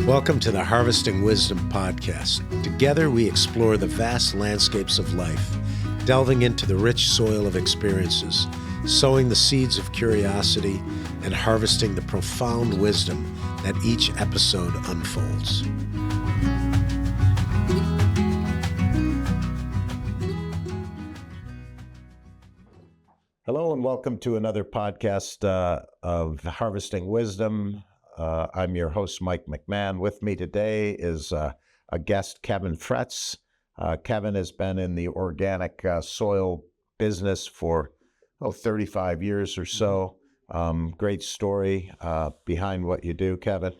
Welcome to the Harvesting Wisdom podcast. Together we explore the vast landscapes of life, delving into the rich soil of experiences, sowing the seeds of curiosity, and harvesting the profound wisdom that each episode unfolds. Hello and welcome to another podcast of Harvesting Wisdom. I'm your host, Mike McMahon. With me today is a guest, Kevin Fretz. Kevin has been in the organic soil business for 35 years or so. Great story behind what you do, Kevin.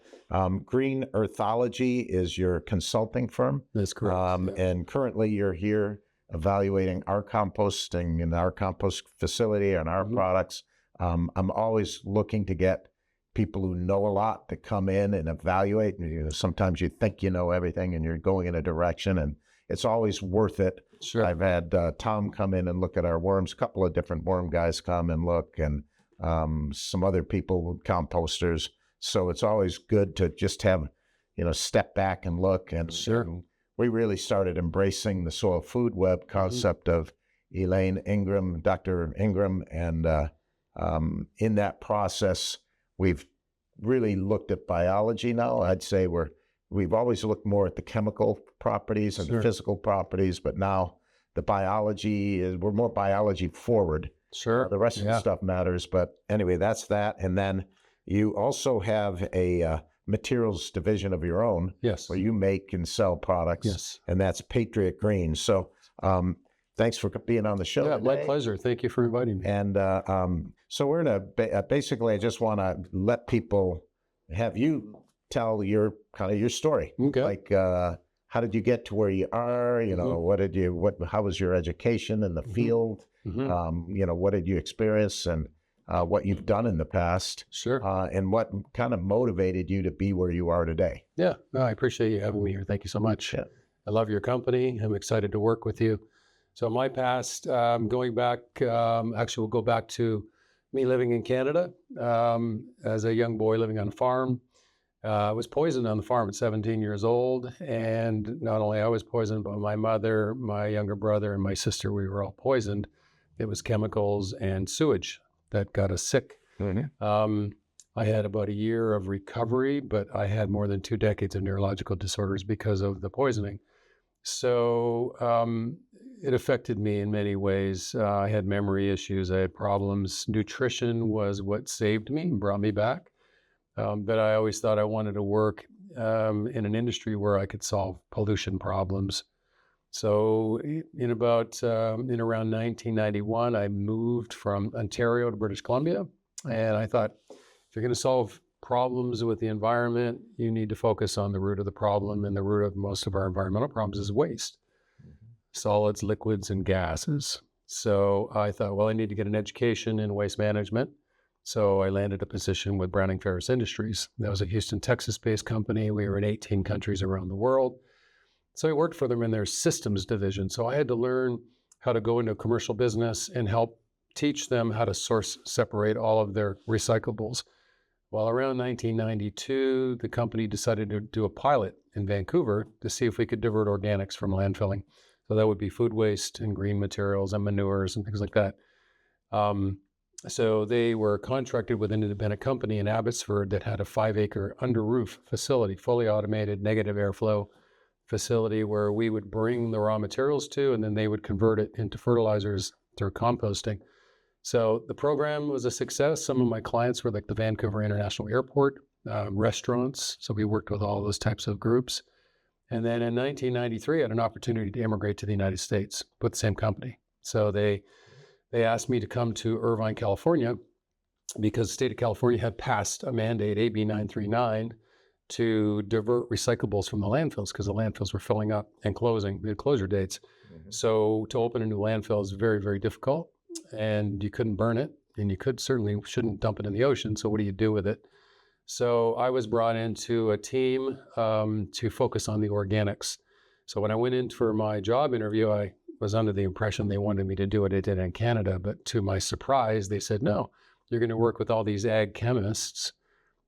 Green Earthology is your consulting firm. That's correct. And currently you're here evaluating our composting and our compost facility and our products. I'm always looking to get people who know a lot to come in and evaluate. Sometimes you think you know everything and you're going in a direction, and it's always worth it. Sure. I've had Tom come in and look at our worms. A couple of different worm guys come and look, and some other people, composters. So it's always good to just have, step back and look. And Sure. We really started embracing the soil food web concept of Elaine Ingham, Dr. Ingham, and in that process, we've really looked at biology now. I'd say we've always looked more at the chemical properties and the physical properties, but now the biology we're more biology forward. Sure. The rest of the stuff matters, but anyway, that's that. And then you also have a materials division of your own. Yes. Where you make and sell products. Yes. And that's Patriot Green. So thanks for being on the show today. My pleasure. Thank you for inviting me. And so we're going to basically, I just want to let people have you tell your story. Okay. Like, how did you get to where you are? How was your education in the field? What did you experience and what you've done in the past? Sure. And what kind of motivated you to be where you are today? Yeah. No, I appreciate you having me here. Thank you so much. Yeah. I love your company. I'm excited to work with you. So my past, going back, actually we'll go back to me living in Canada as a young boy living on a farm. I was poisoned on the farm at 17 years old. And not only I was poisoned, but my mother, my younger brother, and my sister, we were all poisoned. It was chemicals and sewage that got us sick. Mm-hmm. I had about a year of recovery, but I had more than 2 decades of neurological disorders because of the poisoning. So it affected me in many ways. I had memory issues. I had problems. Nutrition was what saved me and brought me back. But I always thought I wanted to work in an industry where I could solve pollution problems. So in around 1991, I moved from Ontario to British Columbia. And I thought, if you're going to solve problems with the environment, you need to focus on the root of the problem. And the root of most of our environmental problems is waste. Solids, liquids, and gases. So I thought, well, I need to get an education in waste management. So I landed a position with Browning Ferris Industries. That was a Houston, Texas-based company. We were in 18 countries around the world. So I worked for them in their systems division. So I had to learn how to go into a commercial business and help teach them how to separate all of their recyclables. Well, around 1992, the company decided to do a pilot in Vancouver to see if we could divert organics from landfilling. So that would be food waste and green materials and manures and things like that. So they were contracted with an independent company in Abbotsford that had a 5-acre under roof facility, fully automated, negative airflow facility where we would bring the raw materials to, and then they would convert it into fertilizers through composting. So the program was a success. Some of my clients were like the Vancouver International Airport, restaurants. So we worked with all those types of groups. And then in 1993, I had an opportunity to immigrate to the United States with the same company. So they asked me to come to Irvine, California, because the state of California had passed a mandate, AB 939, to divert recyclables from the landfills because the landfills were filling up and closing. We had closure dates. Mm-hmm. So to open a new landfill is very, very difficult, and you couldn't burn it, and you shouldn't dump it in the ocean. So what do you do with it? So I was brought into a team to focus on the organics. So when I went in for my job interview, I was under the impression they wanted me to do what I did in Canada. But to my surprise, they said, no, you're going to work with all these ag chemists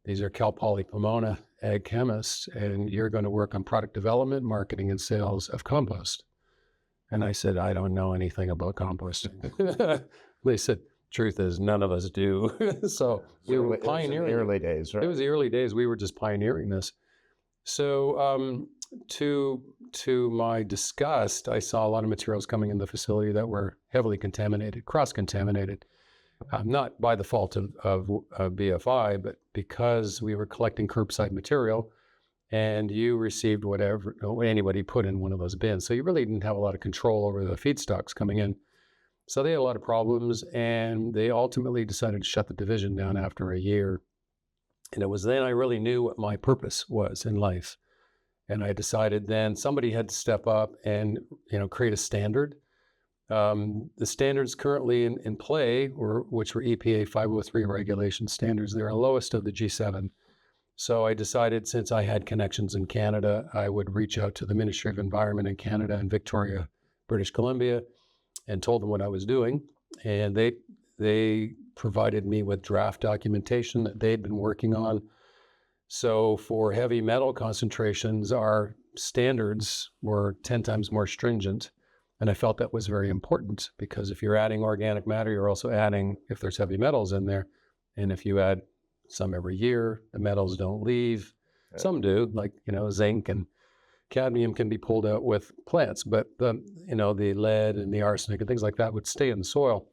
These are Cal Poly Pomona ag chemists, and you're going to work on product development, marketing, and sales of compost. And I said, I don't know anything about composting. They said, truth is, none of us do. So we were pioneering. It was in the early days, right? It was the early days. We were just pioneering this. So to my disgust, I saw a lot of materials coming in the facility that were heavily contaminated, cross-contaminated, not by the fault of BFI, but because we were collecting curbside material and you received whatever anybody put in one of those bins. So you really didn't have a lot of control over the feedstocks coming in. So they had a lot of problems, and they ultimately decided to shut the division down after a year. And it was then I really knew what my purpose was in life. And I decided then somebody had to step up and, create a standard. The standards currently in play, which were EPA 503 regulation standards, they're the lowest of the G7. So I decided, since I had connections in Canada, I would reach out to the Ministry of Environment in Canada and Victoria, British Columbia, and told them what I was doing. And they provided me with draft documentation that they'd been working on. So for heavy metal concentrations, our standards were 10 times more stringent. And I felt that was very important, because if you're adding organic matter, you're also adding, if there's heavy metals in there. And if you add some every year, the metals don't leave. Yeah. Some do, like, zinc and cadmium can be pulled out with plants, but the lead and the arsenic and things like that would stay in the soil.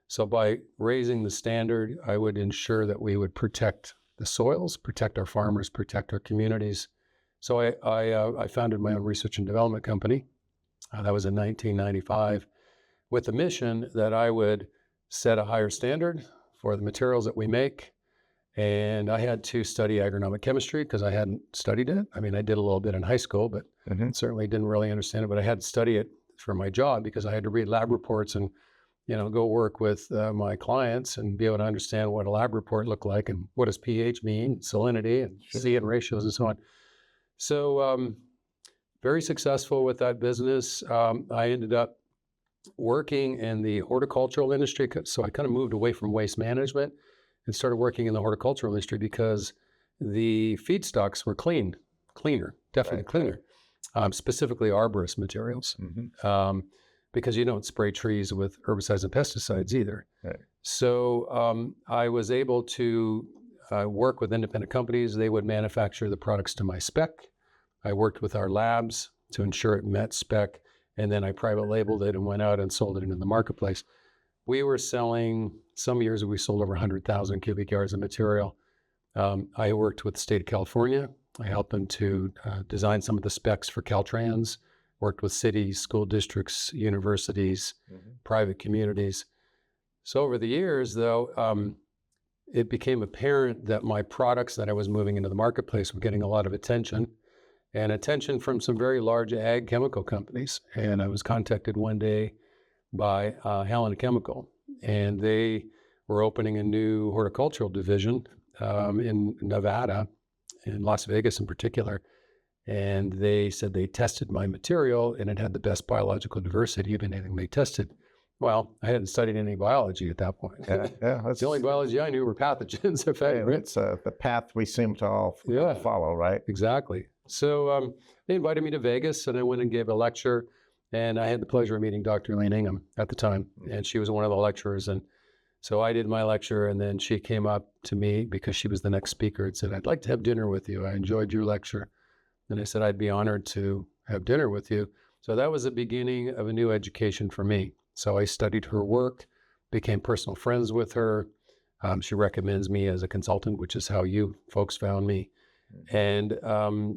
So by raising the standard, I would ensure that we would protect the soils, protect our farmers, protect our communities. So I founded my own research and development company. That was in 1995, with the mission that I would set a higher standard for the materials that we make. And I had to study agronomic chemistry because I hadn't studied it. I mean, I did a little bit in high school, but certainly didn't really understand it. But I had to study it for my job, because I had to read lab reports and, go work with my clients and be able to understand what a lab report looked like and what does pH mean, salinity and C-N ratios and so on. So very successful with that business. I ended up working in the horticultural industry. So I kind of moved away from waste management and started working in the horticultural industry, because the feedstocks were cleaner, definitely cleaner, specifically arborist materials, because you don't spray trees with herbicides and pesticides either. Right. So I was able to work with independent companies. They would manufacture the products to my spec. I worked with our labs to ensure it met spec, and then I private labeled it and went out and sold it into the marketplace. We were selling, some years we sold over 100,000 cubic yards of material. I worked with the state of California. I helped them to design some of the specs for Caltrans, worked with cities, school districts, universities, private communities. So over the years, though, it became apparent that my products that I was moving into the marketplace were getting a lot of attention, and attention from some very large ag chemical companies. And I was contacted one day by Helen Chemical, and they were opening a new horticultural division in Nevada, in Las Vegas in particular. And they said they tested my material and it had the best biological diversity of anything they tested. Well, I hadn't studied any biology at that point. Yeah, the only biology I knew were pathogens. It's the path we seem to all follow, right? Exactly. So they invited me to Vegas, and I went and gave a lecture. And I had the pleasure of meeting Dr. Elaine Ingham at the time, and she was one of the lecturers. And so I did my lecture, and then she came up to me, because she was the next speaker, and said, "I'd like to have dinner with you. I enjoyed your lecture." And I said, "I'd be honored to have dinner with you." So that was the beginning of a new education for me. So I studied her work, became personal friends with her. She recommends me as a consultant, which is how you folks found me. And,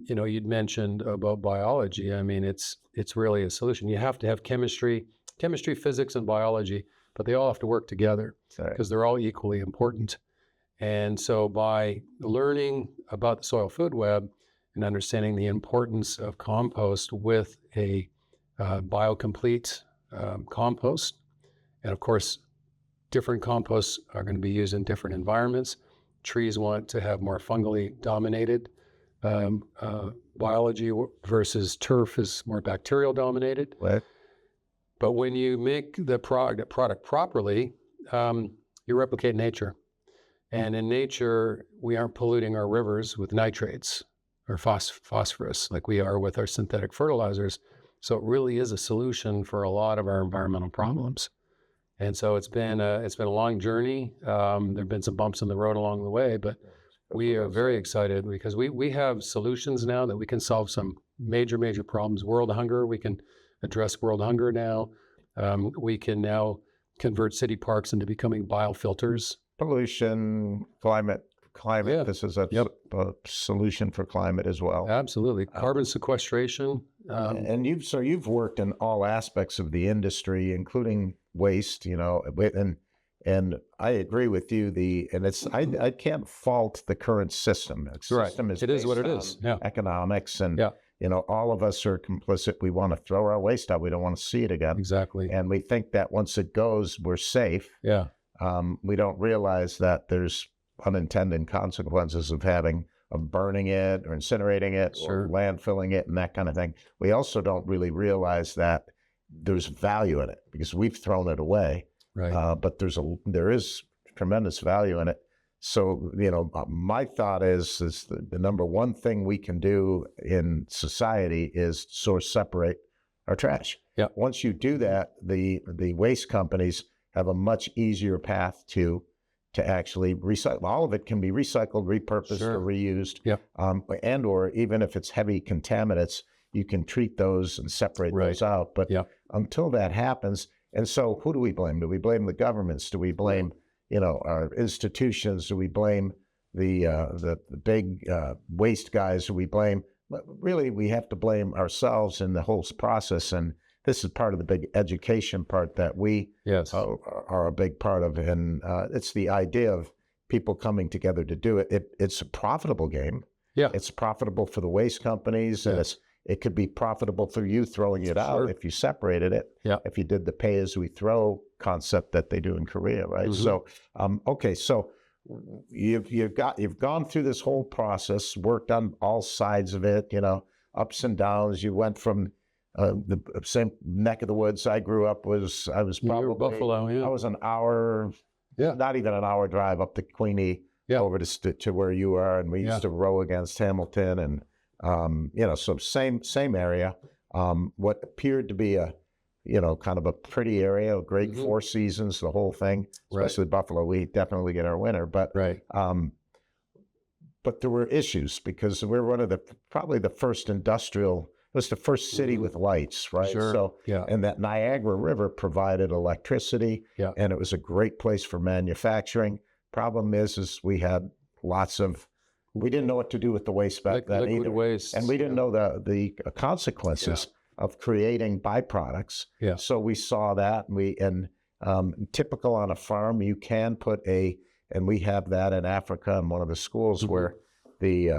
you'd mentioned about biology. I mean, it's really a solution. You have to have chemistry, physics, and biology, but they all have to work together because they're all equally important. And so by learning about the soil food web and understanding the importance of compost with a biocomplete compost, and of course, different composts are going to be used in different environments. Trees want to have more fungally dominated biology versus turf is more bacterial dominated. Right. But when you make the product properly, you replicate nature. And in nature, we aren't polluting our rivers with nitrates or phosphorus like we are with our synthetic fertilizers. So it really is a solution for a lot of our environmental problems. And so it's been a long journey. There've been some bumps in the road along the way, but we are very excited because we have solutions now that we can solve some major problems. World hunger, we can address world hunger now. We can now convert city parks into becoming biofilters. Pollution, climate. Yeah. This is a solution for climate as well. Absolutely. Carbon sequestration. And you've worked in all aspects of the industry, including waste, and I agree with you. I can't fault the current system. The system is it is what it is. Yeah. Economics, and all of us are complicit. We want to throw our waste out. We don't want to see it again. Exactly. And we think that once it goes, we're safe. Yeah. We don't realize that there's unintended consequences of burning it or incinerating it or landfilling it and that kind of thing. We also don't really realize that there's value in it because we've thrown it away. Right. But there is tremendous value in it. So, my thought is the number one thing we can do in society is separate our trash. Yeah. Once you do that, the waste companies have a much easier path to actually recycle. All of it can be recycled, repurposed, or reused. Yeah. And or even if it's heavy contaminants, you can treat those and separate those out. But until that happens, and so who do we blame? Do we blame the governments? Do we blame, our institutions? Do we blame the big waste guys? Do we blame? Really, we have to blame ourselves in the whole process. And this is part of the big education part that we are a big part of. And it's the idea of people coming together to do it. It's a profitable game. Yeah. It's profitable for the waste companies. And it could be profitable for you throwing it out if you separated it. Yeah. If you did the pay as we throw concept that they do in Korea, right? Mm-hmm. So, so you've gone through this whole process, worked on all sides of it, ups and downs. You went from the same neck of the woods I grew up I was probably Buffalo. Yeah. I was an hour, not even an hour drive up to Queenie over to where you are, and we used to row against Hamilton, and so same area. What appeared to be a kind of a pretty area, a great four seasons, the whole thing. Especially Buffalo, we definitely get our winter, but but there were issues because we're one of probably the first industrial. It was the first city with lights, right? Sure. So, and that Niagara River provided electricity, and it was a great place for manufacturing. Problem is we had we didn't know what to do with the waste back then either. Waste. And we didn't know the consequences of creating byproducts. Yeah. So we saw that, and typical on a farm, you can put and we have that in Africa in one of the schools where the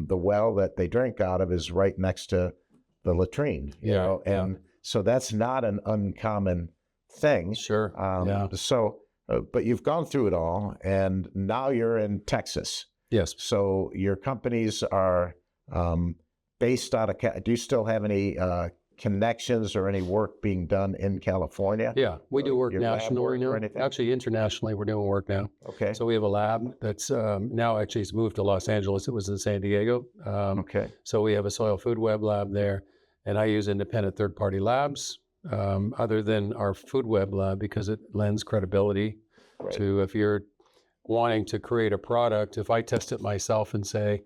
well that they drink out of is right next to the latrine, and so that's not an uncommon thing. Sure. So, but you've gone through it all, and now you're in Texas. Yes. So your companies are based out of. Do you still have any connections or any work being done in California? Yeah, we do work nationally now. Actually, internationally, we're doing work now. Okay. So we have a lab that's now actually it's moved to Los Angeles. It was in San Diego. So we have a soil food web lab there, and I use independent third-party labs other than our food web lab because it lends credibility to if you're wanting to create a product. If I test it myself and say,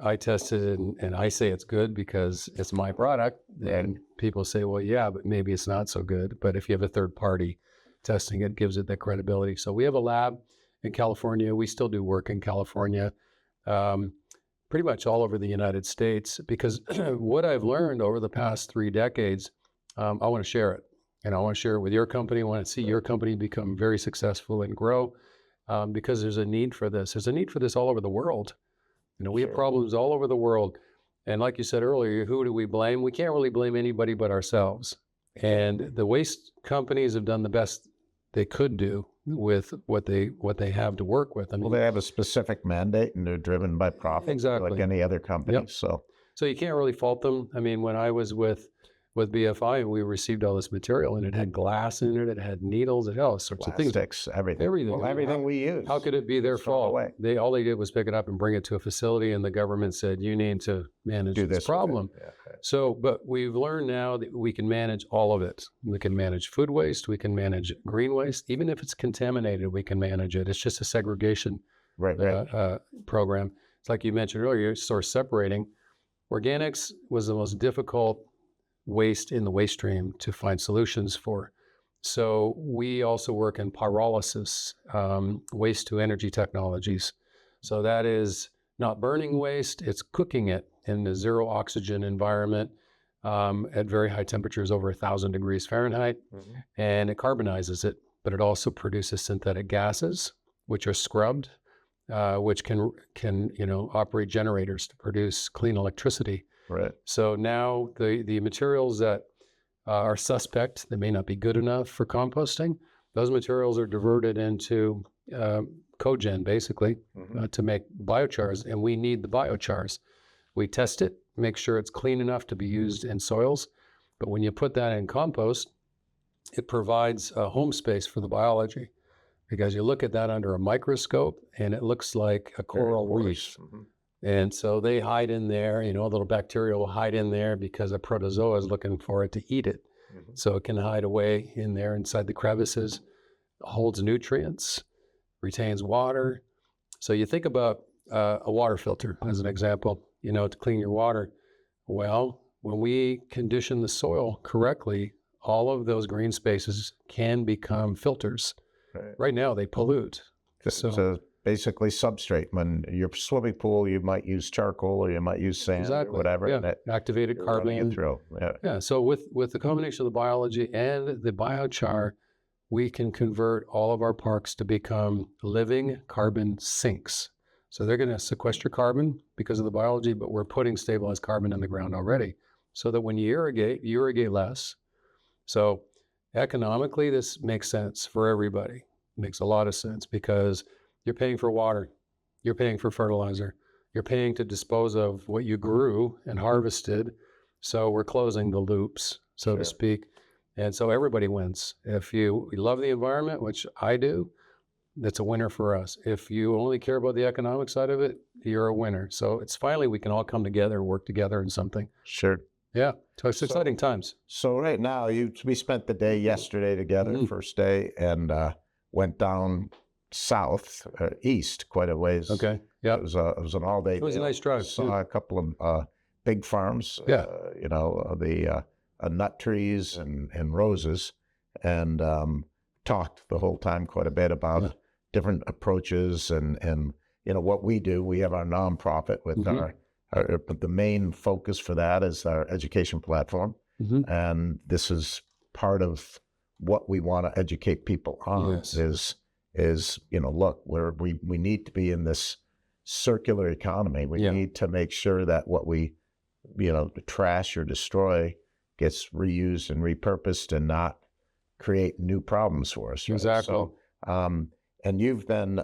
I tested it and I say it's good because it's my product, then people say, well, yeah, but maybe it's not so good. But if you have a third party testing it, gives it that credibility. So we have a lab in California. We still do work in California, pretty much all over the United States, because what I've learned over the past 3 decades, I want to share it. And I want to share it with your company. I want to see your company become very successful and grow because there's a need for this. There's a need for this all over the world. We have problems all over the world. And like you said earlier, who do we blame? We can't really blame anybody but ourselves. And the waste companies have done the best they could do with what they have to work with. I mean, they have a specific mandate and they're driven by profit, exactly, like any other company. Yep. So you can't really fault them. I mean, when I was with with BFI, and we received all this material, and it had glass in it, it had needles, it had all sorts of things. Plastics, everything. Everything. Well, everything we use. How could it be their fault? All they did was pick it up and bring it to a facility, and the government said, you need to manage this problem. Yeah. So, but we've learned now that we can manage all of it. We can manage food waste, we can manage green waste. Even if it's contaminated, we can manage it. It's just a segregation program. It's like you mentioned earlier, source separating. Organics was the most difficult waste in the waste stream to find solutions for. So we also work in pyrolysis, waste to energy technologies. So that is not burning waste, it's cooking it in the zero oxygen environment at very high temperatures, over 1,000 degrees Fahrenheit, and it carbonizes it, but it also produces synthetic gases, which are scrubbed, which can operate generators to produce clean electricity. Right. So now the materials that are suspect, that may not be good enough for composting, those materials are diverted into cogen, basically, to make biochars, and we need the biochars. We test it, make sure it's clean enough to be used in soils, but when you put that in compost, it provides a home space for the biology, because you look at that under a microscope and it looks like a coral reef. And so they hide in there, a little bacteria will hide in there because a protozoa is looking for it to eat it. So it can hide away in there inside the crevices, holds nutrients, retains water. So you think about a water filter as an example, to clean your water. Well, when we condition the soil correctly, all of those green spaces can become filters. Right now they pollute. So basically substrate. When your swimming pool, you might use charcoal or you might use sand or whatever. Yeah. Activated carbon. So with the combination of the biology and the biochar, we can convert all of our parks to become living carbon sinks. So they're going to sequester carbon because of the biology, but we're putting stabilized carbon in the ground already, so that when you irrigate less. So economically, this makes sense for everybody. It makes a lot of sense because you're paying for water, you're paying for fertilizer, you're paying to dispose of what you grew and harvested. So we're closing the loops, so to speak. And so everybody wins. If you love the environment, which I do, that's a winner for us. If you only care about the economic side of it, you're a winner. So it's finally we can all come together and work together in something. Sure. Yeah. So it's exciting times. So right now, we spent the day yesterday together, first day, and went down south, east, quite a ways. Okay. Yeah. It was an all day. It was a nice drive. Saw a couple of big farms. Yeah. The nut trees and roses, and talked the whole time quite a bit about different approaches and what we do. We have our nonprofit with but the main focus for that is our education platform, and this is part of what we want to educate people on. Is look, we need to be in this circular economy. We need to make sure that what we trash or destroy gets reused and repurposed and not create new problems for us. Right? Exactly. So, and you've been,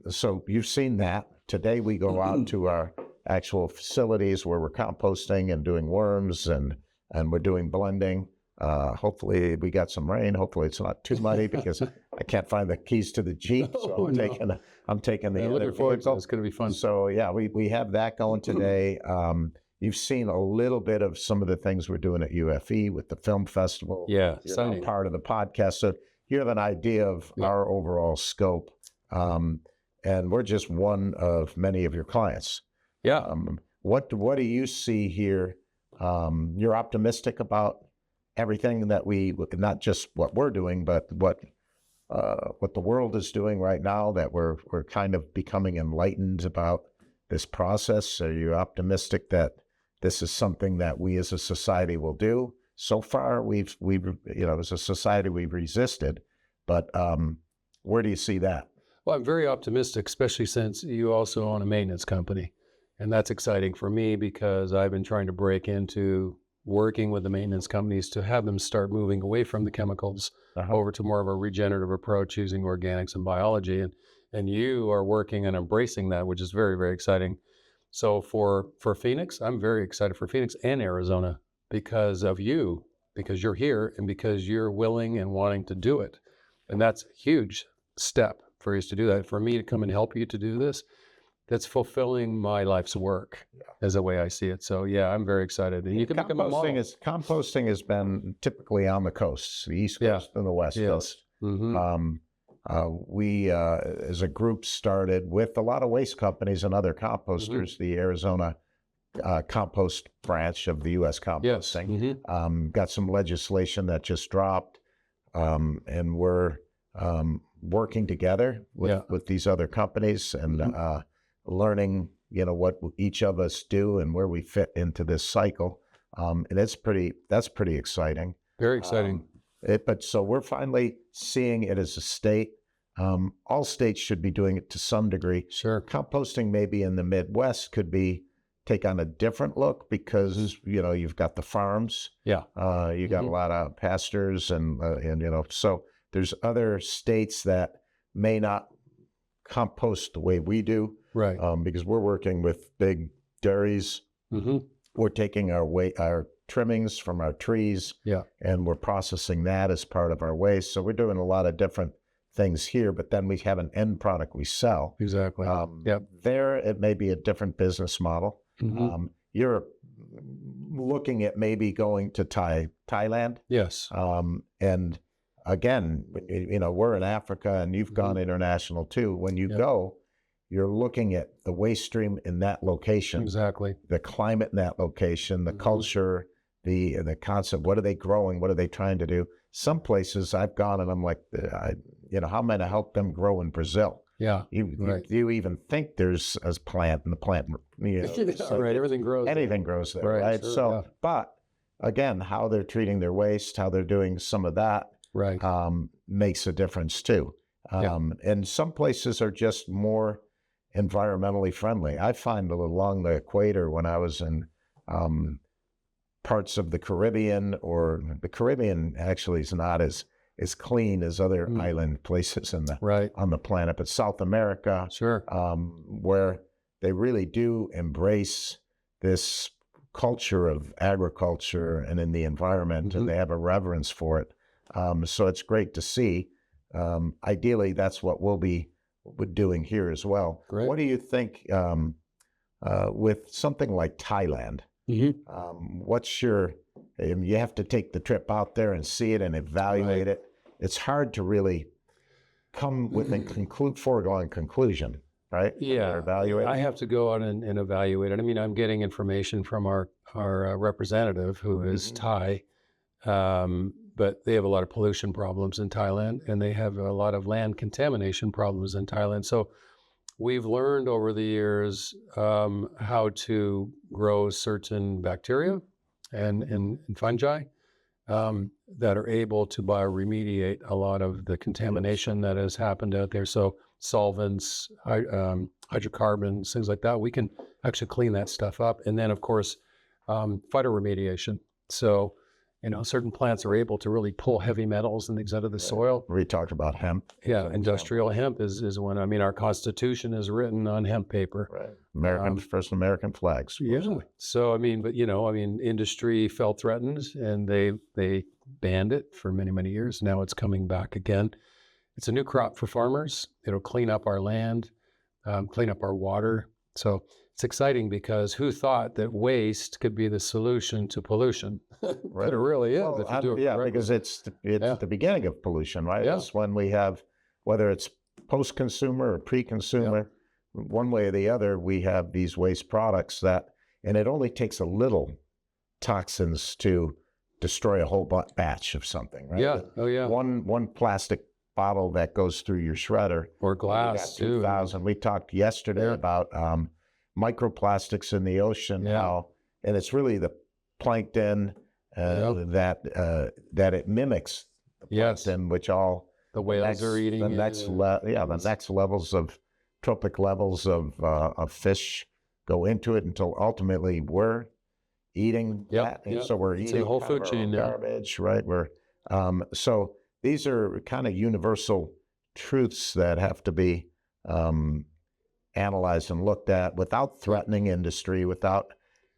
so you've seen that. Today we go out to our actual facilities where we're composting and doing worms and we're doing blending. Hopefully we got some rain. Hopefully it's not too muddy because I can't find the keys to the Jeep. So I'm taking the looking forward to it. It's going to be fun. So yeah, we have that going today. You've seen a little bit of some of the things we're doing at UFE with the film festival. Yeah, You're now part of the podcast. So you have an idea of our overall scope. And we're just one of many of your clients. Yeah. What do you see here? You're optimistic about everything that not just what we're doing, but what the world is doing right now, that we're kind of becoming enlightened about this process. Are you optimistic that this is something that we as a society will do? So far, we've as a society, we've resisted, but where do you see that? Well, I'm very optimistic, especially since you also own a maintenance company. And that's exciting for me because I've been trying to break into working with the maintenance companies to have them start moving away from the chemicals over to more of a regenerative approach using organics and biology. And you are working and embracing that, which is very, very exciting. So for Phoenix, I'm very excited for Phoenix and Arizona. because of you, because you're here and because you're willing and wanting to do it. And that's a huge step for us to do that. For me to come and help you to do this, that's fulfilling my life's work, as the way I see it. So yeah, I'm very excited. And you can become a model. Composting has been typically on the coasts, the East Coast and the West Coast. We, as a group, started with a lot of waste companies and other composters, the Arizona compost branch of the U.S. Composting. Got some legislation that just dropped, and we're working together with these other companies and learning, what each of us do and where we fit into this cycle. And that's pretty exciting. Very exciting. But so we're finally seeing it as a state. All states should be doing it to some degree. Sure. Composting maybe in the Midwest could take on a different look because, you've got the farms. Yeah. You got a lot of pastures and so there's other states that may not compost the way we do. Right. Because we're working with big dairies. We're taking our trimmings from our trees, and we're processing that as part of our waste. So we're doing a lot of different things here, but then we have an end product we sell. Exactly. There, it may be a different business model. You're looking at maybe going to Thailand. Yes. And again, we're in Africa, and you've gone international too. When you go, you're looking at the waste stream in that location. Exactly. The climate in that location, the culture, the concept. What are they growing? What are they trying to do? Some places I've gone and I'm like, how am I to help them grow in Brazil? Yeah. Do you even think there's a plant in the plant? Right. Everything grows. Anything grows there, right? Sure, so, but again, how they're treating their waste, how they're doing some of that, makes a difference too. And some places are just more environmentally friendly. I find along the equator, when I was in parts of the Caribbean, or the Caribbean actually is not as clean as other island places on the planet, but South America, where they really do embrace this culture of agriculture and in the environment, and they have a reverence for it. So it's great to see. Ideally, that's what we're doing here as well. Great. What do you think with something like Thailand? What's you have to take the trip out there and see it and evaluate it. It's hard to really come with a foregone conclusion, right? Yeah, evaluate. I have to go out and evaluate it. I mean, I'm getting information from our representative who is Thai, but they have a lot of pollution problems in Thailand, and they have a lot of land contamination problems in Thailand. So we've learned over the years how to grow certain bacteria and fungi that are able to bioremediate a lot of the contamination that has happened out there. So solvents, hydrocarbons, things like that, we can actually clean that stuff up. And then, of course, phytoremediation. So, certain plants are able to really pull heavy metals and things out of the soil. We talked about hemp. Yeah, industrial hemp is one. I mean, our Constitution is written on hemp paper. Right. First American flags. Yeah. So, industry felt threatened, and they banned it for many, many years. Now it's coming back again. It's a new crop for farmers. It'll clean up our land, clean up our water. So it's exciting, because who thought that waste could be the solution to pollution? Right. But it really is. Well, if you do it correctly. Because it's the beginning of pollution, right? Yeah. It's when we have, whether it's post-consumer or pre-consumer, one way or the other, we have these waste products and it only takes a little toxins to destroy a whole batch of something, right? Yeah. Oh, yeah. One plastic bottle that goes through your shredder. Or glass, too. 2,000. We talked yesterday about microplastics in the ocean, and it's really the plankton that it mimics the plankton, which all the whales are eating. The next levels of tropic levels of fish go into it until ultimately we're eating that. And so we're eating the whole food chain garbage, right? So these are kind of universal truths that have to be analyzed and looked at without threatening industry, without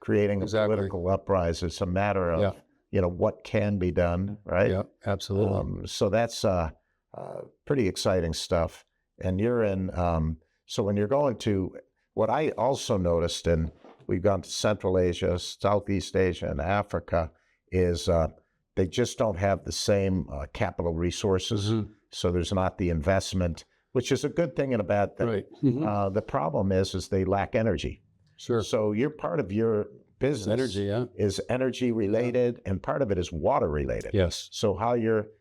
creating a Exactly. political uprising. It's a matter of, Yeah. what can be done, right? Yeah, absolutely. So that's pretty exciting stuff. And you're in, so when you're going to, what I also noticed, and we've gone to Central Asia, Southeast Asia, and Africa, is they just don't have the same capital resources. Mm-hmm. So there's not the investment, which is a good thing and a bad thing. Right. Mm-hmm. The problem is they lack energy. Sure. So you're part of your business Energy, yeah. is energy related, and part of it is water related. Yes. So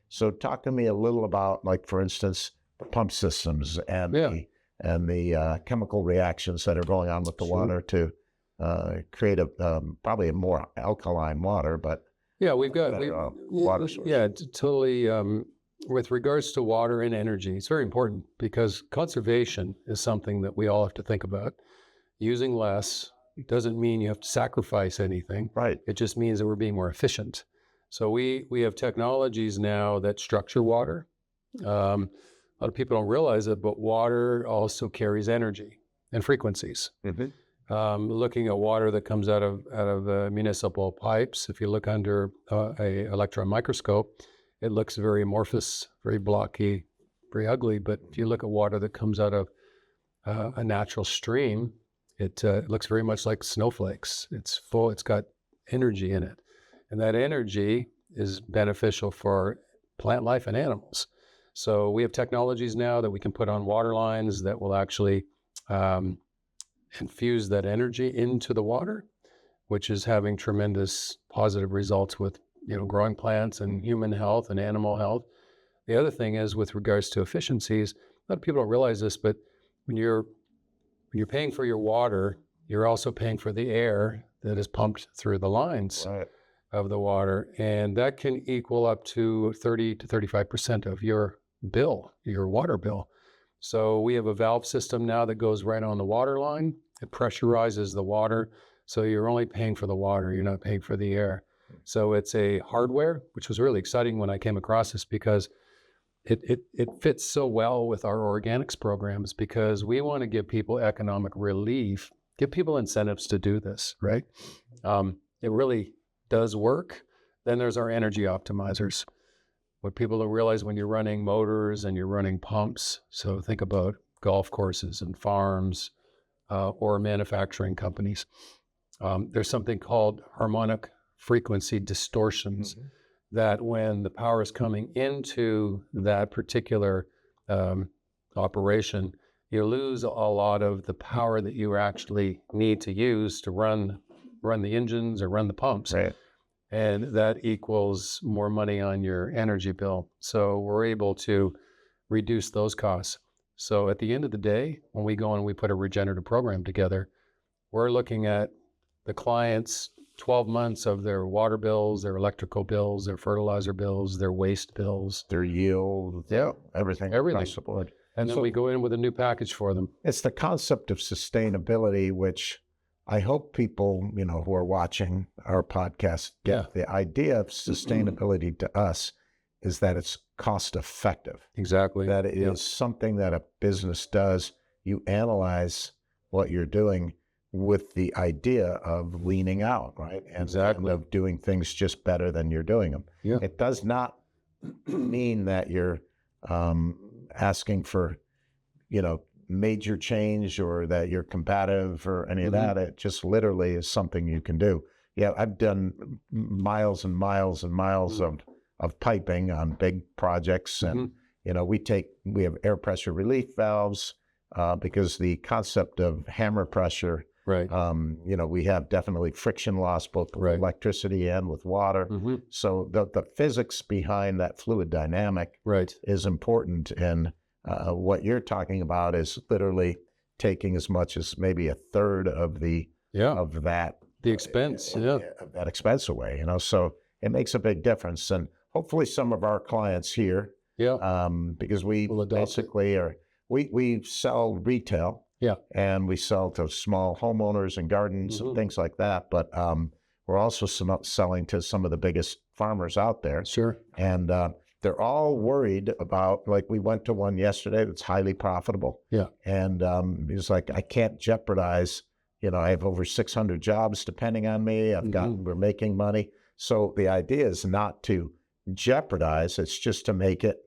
so talk to me a little about, like, for instance, the pump systems and the chemical reactions that are going on with the water to create probably a more alkaline water, but we've got water source. Yeah, totally. With regards to water and energy, it's very important because conservation is something that we all have to think about. Using less doesn't mean you have to sacrifice anything. Right. It just means that we're being more efficient. So we have technologies now that structure water. A lot of people don't realize it, but water also carries energy and frequencies. Mm-hmm. Looking at water that comes out of municipal pipes, if you look under a electron microscope, it looks very amorphous, very blocky, very ugly. But if you look at water that comes out of a natural stream, it looks very much like snowflakes. It's full, it's got energy in it. And that energy is beneficial for plant life and animals. So we have technologies now that we can put on water lines that will actually infuse that energy into the water, which is having tremendous positive results with growing plants and human health and animal health. The other thing is with regards to efficiencies, a lot of people don't realize this, but when you're paying for your water, you're also paying for the air that is pumped through the lines of the water. And that can equal up to 30 to 35% of your bill, your water bill. So we have a valve system now that goes right on the water line. It pressurizes the water. So you're only paying for the water, you're not paying for the air. So it's a hardware, which was really exciting when I came across this because it fits so well with our organics programs because we want to give people economic relief, give people incentives to do this, right? It really does work. Then there's our energy optimizers. What people don't realize when you're running motors and you're running pumps, so think about golf courses and farms or manufacturing companies. There's something called harmonic frequency distortions that when the power is coming into that particular operation, you lose a lot of the power that you actually need to use to run the engines or run the pumps. Right. And that equals more money on your energy bill. So we're able to reduce those costs. So at the end of the day, when we go and we put a regenerative program together, we're looking at the client's 12 months of their water bills, their electrical bills, their fertilizer bills, their waste bills, their yield, everything across the board. And then we go in with a new package for them. It's the concept of sustainability, which I hope people, who are watching our podcast get. The idea of sustainability to us is that it's cost effective. Exactly. That it is something that a business does. You analyze what you're doing with the idea of leaning out, right? And of doing things just better than you're doing them. Yeah. It does not mean that you're asking for, major change or that you're combative or any of that. It just literally is something you can do. Yeah, I've done miles and miles and miles of piping on big projects, and we have air pressure relief valves because the concept of hammer pressure. Right. We have definitely friction loss both with electricity and with water. So the physics behind that fluid dynamic is important. And what you're talking about is literally taking as much as maybe a third of the expense, of that expense away. So it makes a big difference. And hopefully some of our clients here, because we basically we sell retail. Yeah. And we sell to small homeowners and gardens and things like that. But we're also selling to some of the biggest farmers out there. Sure. And they're all worried about, like we went to one yesterday that's highly profitable. Yeah. And he's like, I can't jeopardize, I have over 600 jobs depending on me. We're making money. So the idea is not to jeopardize. It's just to make it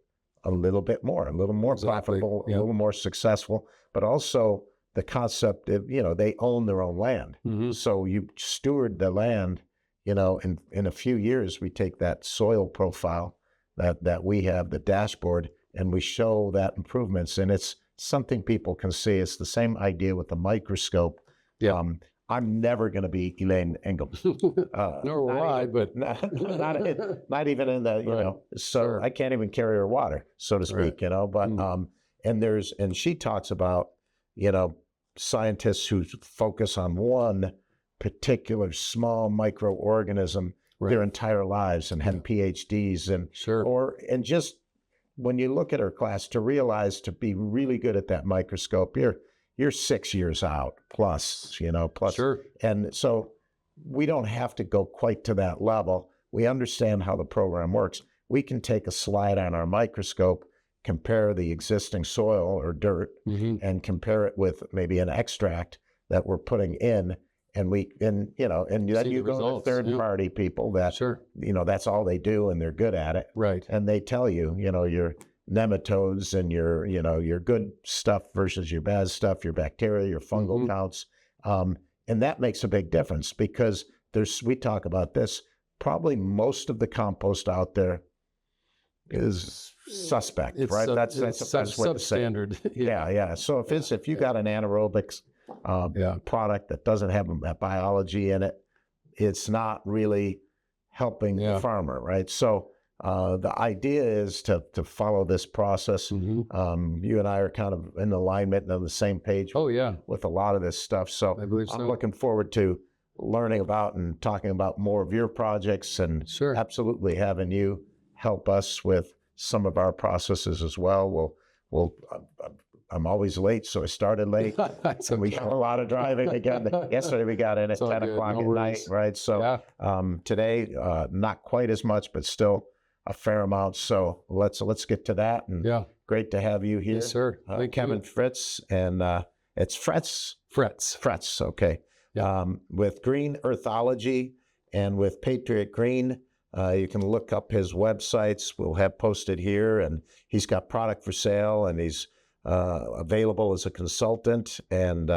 a little more profitable, a little more successful, but also the concept of, they own their own land. So you steward the land, in a few years, we take that soil profile that we have, the dashboard, and we show that improvements. And it's something people can see. It's the same idea with the microscope. I'm never going to be Elaine Ingham. Nor will I, but not even in the, Right. so Sure. I can't even carry her water, so to speak, but, and she talks about, scientists who focus on one particular small microorganism their entire lives and have PhDs and just when you look at her class to realize to be really good at that microscope, you're 6 years out plus. Sure. And so we don't have to go quite to that level. We understand how the program works. We can take a slide on our microscope, compare the existing soil or dirt, and compare it with maybe an extract that we're putting in. And then you go to third-party people that, that's all they do and they're good at it. Right. And they tell you, your nematodes and your good stuff versus your bad stuff, your bacteria, your fungal counts. And that makes a big difference because we talk about this, probably most of the compost out there is suspect, right? That's the best way to say it. Substandard. Yeah. So if you got an anaerobic product that doesn't have that biology in it, it's not really helping the farmer, right? So the idea is to follow this process. You and I are kind of in alignment and on the same page with a lot of this stuff. So I believe so. I'm looking forward to learning about and talking about more of your projects and absolutely having you help us with some of our processes as well. I'm always late, so I started late. So we got a lot of driving again. Yesterday we got in at 10 o'clock at night, right? So today, not quite as much, but still a fair amount. So let's get to that. And great to have you here. Yes, sir. Kevin Fretz, and it's Fretz? Fretz, okay. With Green Earthology and with Patriot Green. You can look up his websites. We'll have posted here, and he's got product for sale, and he's available as a consultant. And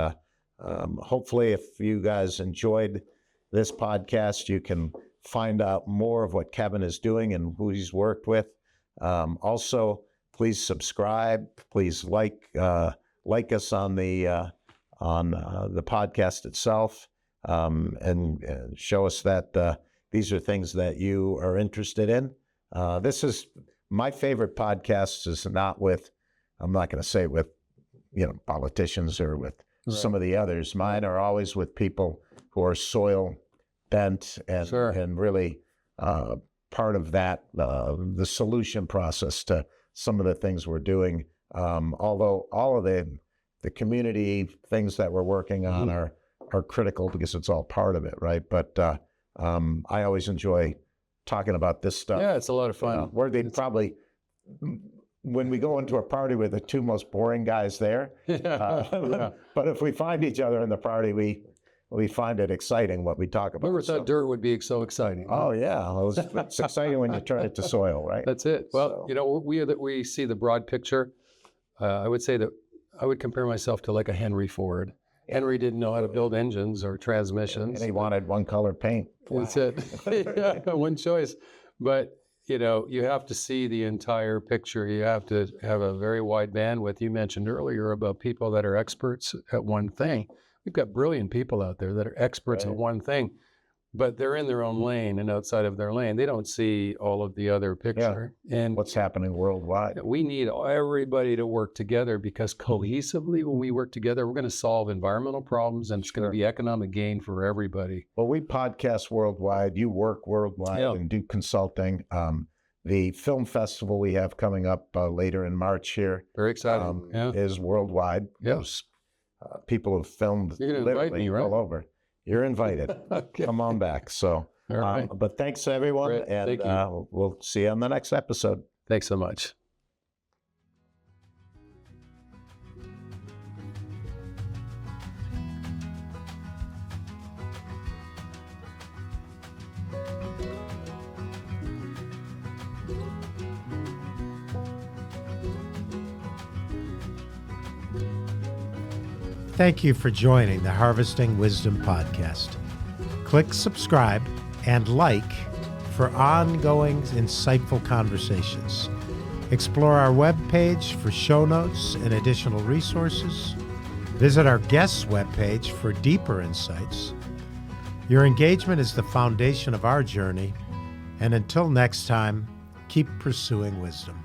hopefully, if you guys enjoyed this podcast, you can find out more of what Kevin is doing and who he's worked with. Also, please subscribe. Please like us on the podcast itself, and show us that these are things that you are interested in. This is my favorite podcast. Is not with, I'm not going to say with, politicians or with some of the others. Mine are always with people who are soil bent and really part of that, the solution process to some of the things we're doing. Although all of the community things that we're working on are critical because it's all part of it, right? But I always enjoy talking about this stuff. Yeah, it's a lot of fun. Where they probably, when we go into a party, we're the two most boring guys there. But if we find each other in the party, we find it exciting what we talk about. Whoever thought dirt would be so exciting? Oh yeah, well, it's exciting when you turn it to soil, right? That's it. Well, we see the broad picture. I would say that I would compare myself to like a Henry Ford. Henry didn't know how to build engines or transmissions. And he wanted one color paint. That's it. One choice. But, you have to see the entire picture. You have to have a very wide bandwidth. You mentioned earlier about people that are experts at one thing. We've got brilliant people out there that are experts at one thing, but they're in their own lane, and outside of their lane, they don't see all of the other picture. And what's happening worldwide. We need everybody to work together, because cohesively, when we work together, we're going to solve environmental problems, and it's going to be economic gain for everybody. Well, we podcast worldwide. You work worldwide and do consulting. The film festival we have coming up later in March here. Very exciting. Is worldwide. Yes. People have filmed literally all over. You're invited. Okay. Come on back. So, but thanks everyone, Great. and Thank you. We'll see you on the next episode. Thanks so much. Thank you for joining the Harvesting Wisdom podcast. Click subscribe and like for ongoing insightful conversations. Explore our webpage for show notes and additional resources. Visit our guests' webpage for deeper insights. Your engagement is the foundation of our journey, and until next time, keep pursuing wisdom.